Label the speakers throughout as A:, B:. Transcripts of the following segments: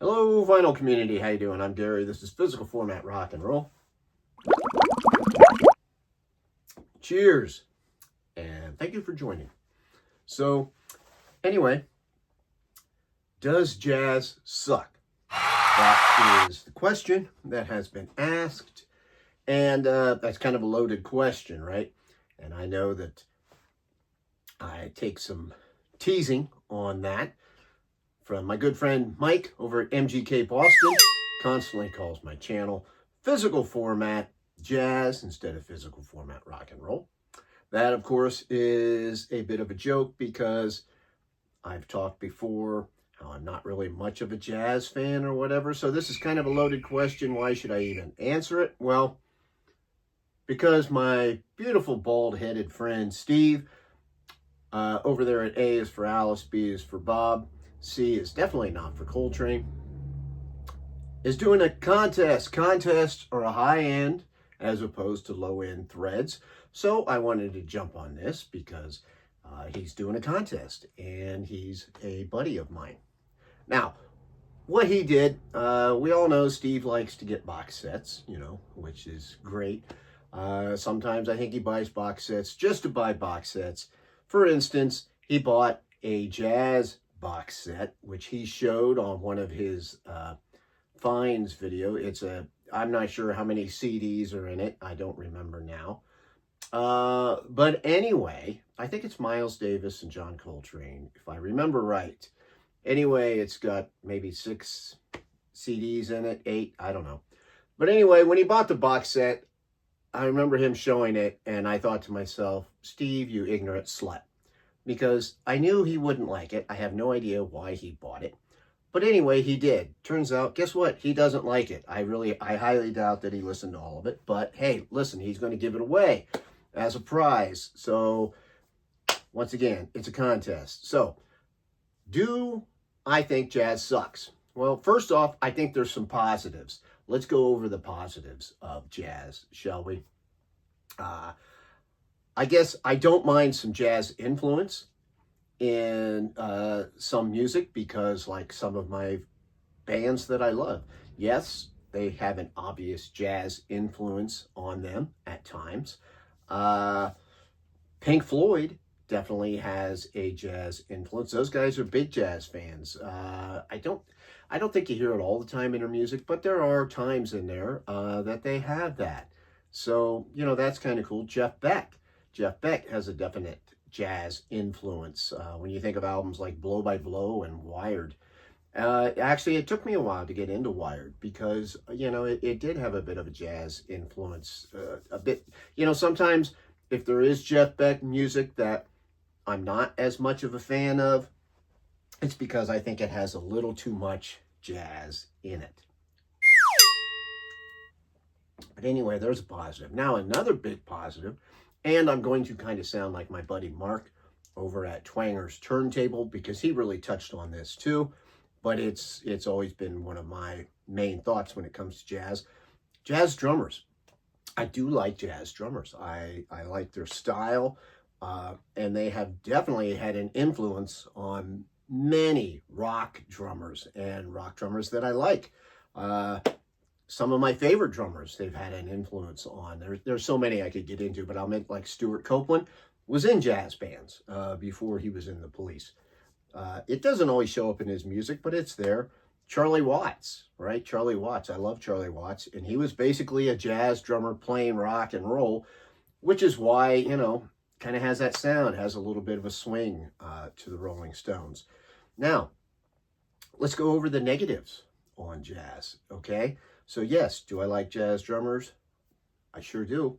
A: Hello, vinyl community. How you doing? I'm Gary. This is Physical Format Rock and Roll. Cheers, and thank you for joining. So, anyway, does jazz suck? That is the question that has been asked, and that's kind of a loaded question, right? And I know that I take some teasing on that from my good friend Mike over at MGK Boston. Constantly calls my channel Physical Format Jazz instead of Physical Format Rock and Roll. That, of course, is a bit of a joke because I've talked before how I'm not really much of a jazz fan or whatever. So this is kind of a loaded question. Why should I even answer it? Well, because my beautiful bald-headed friend Steve over there at A is for Alice, B is for Bob, C is definitely not for Coltrane, is doing a contest. Contests are a high end as opposed to low end threads. So I wanted to jump on this because he's doing a contest and he's a buddy of mine. Now, what he did, we all know Steve likes to get box sets, which is great. Sometimes I think he buys box sets just to buy box sets. For instance, he bought a jazz box set, which he showed on one of his finds video. I'm not sure how many CDs are in it. I don't remember now. But anyway, I think it's Miles Davis and John Coltrane, if I remember right. Anyway, it's got maybe 6 CDs in it, 8, I don't know. But anyway, when he bought the box set, I remember him showing it, and I thought to myself, Steve, you ignorant slut. Because I knew he wouldn't like it. I have no idea why he bought it. But anyway, he did. Turns out, guess what? He doesn't like it. I highly doubt that he listened to all of it. But hey, listen, he's going to give it away as a prize. So, once again, it's a contest. So, do I think jazz sucks? Well, first off, I think there's some positives. Let's go over the positives of jazz, shall we? I guess I don't mind some jazz influence in some music because, like some of my bands that I love, yes, they have an obvious jazz influence on them at times. Pink Floyd definitely has a jazz influence. Those guys are big jazz fans. I don't think you hear it all the time in their music, but there are times in there that they have that. So, that's kind of cool. Jeff Beck has a definite jazz influence. When you think of albums like Blow by Blow and Wired, actually, it took me a while to get into Wired because, it did have a bit of a jazz influence. A bit, sometimes if there is Jeff Beck music that I'm not as much of a fan of, it's because I think it has a little too much jazz in it. But anyway, there's a positive. Now, another big positive, and I'm going to kind of sound like my buddy Mark over at Twanger's Turntable because he really touched on this too. But it's always been one of my main thoughts when it comes to jazz. Jazz drummers. I do like jazz drummers. I like their style, and they have definitely had an influence on many rock drummers and rock drummers that I like. Some of my favorite drummers they've had an influence on. There's so many I could get into, but I'll make like Stuart Copeland was in jazz bands before he was in the Police. It doesn't always show up in his music, but it's there. Charlie Watts, right? Charlie Watts. I love Charlie Watts. And he was basically a jazz drummer playing rock and roll, which is why, kind of has that sound, has a little bit of a swing to the Rolling Stones. Now, let's go over the negatives on jazz, okay? So yes, do I like jazz drummers? I sure do.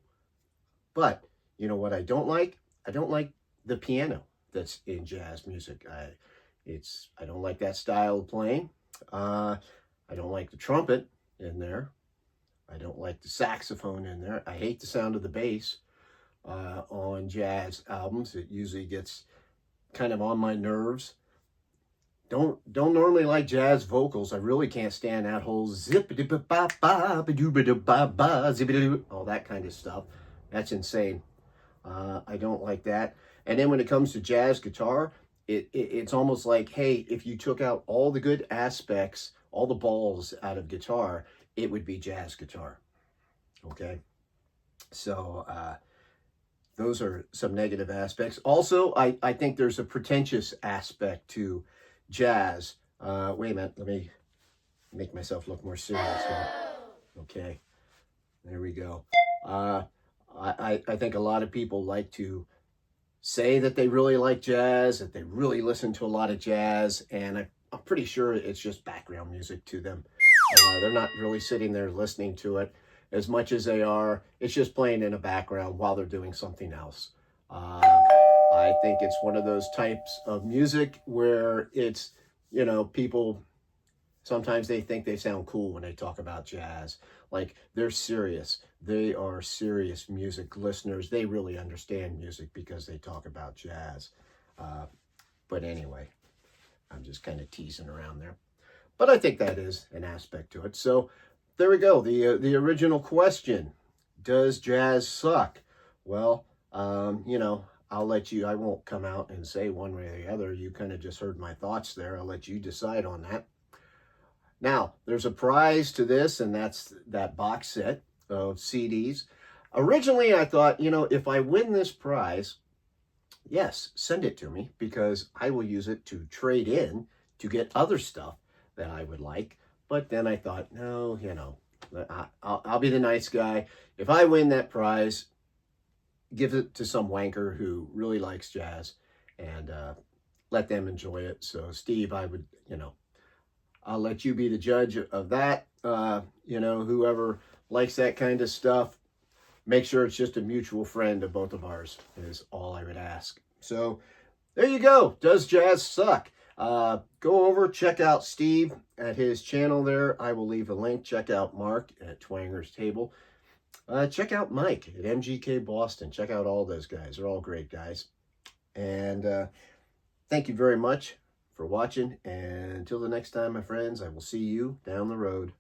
A: But you know what I don't like? I don't like the piano that's in jazz music. I don't like that style of playing. I don't like the trumpet in there. I don't like the saxophone in there. I hate the sound of the bass on jazz albums. It usually gets kind of on my nerves. Don't normally like jazz vocals. I really can't stand that whole zippity ba ba ba ba doo ba ba ba zippity all that kind of stuff. That's insane. I don't like that. And then when it comes to jazz guitar, it's almost like, hey, if you took out all the good aspects, all the balls out of guitar, it would be jazz guitar. Okay. So those are some negative aspects. Also, I think there's a pretentious aspect to jazz. Wait a minute, let me make myself look more serious here. Okay, there we go. I think a lot of people like to say that they really like jazz, that they really listen to a lot of jazz, and I'm pretty sure it's just background music to them. They're not really sitting there listening to it as much as they are. It's just playing in the background while they're doing something else. I think it's one of those types of music where it's, you know, people, sometimes they think they sound cool when they talk about jazz. Like, they're serious. They are serious music listeners. They really understand music because they talk about jazz. But anyway, I'm just kind of teasing around there. But I think that is an aspect to it. So there we go. The original question, does jazz suck? Well, you know, I'll let you, I won't come out and say one way or the other. You kind of just heard my thoughts there. I'll let you decide on that. Now, there's a prize to this, and that's that box set of CDs. Originally, I thought, you know, if I win this prize, yes, send it to me, because I will use it to trade in to get other stuff that I would like. But then I thought, no, you know, I'll be the nice guy. If I win that prize, give it to some wanker who really likes jazz, and let them enjoy it. So, Steve, I would, you know, I'll let you be the judge of that. You know, whoever likes that kind of stuff, make sure it's just a mutual friend of both of ours is all I would ask. So there you go. Does jazz suck? Go over, check out Steve at his channel there. I will leave a link. Check out Mark at Twanger's Table. Check out Mike at MGK Boston. Check out all those guys. They're all great guys. And thank you very much for watching, and until the next time, my friends, I will see you down the road.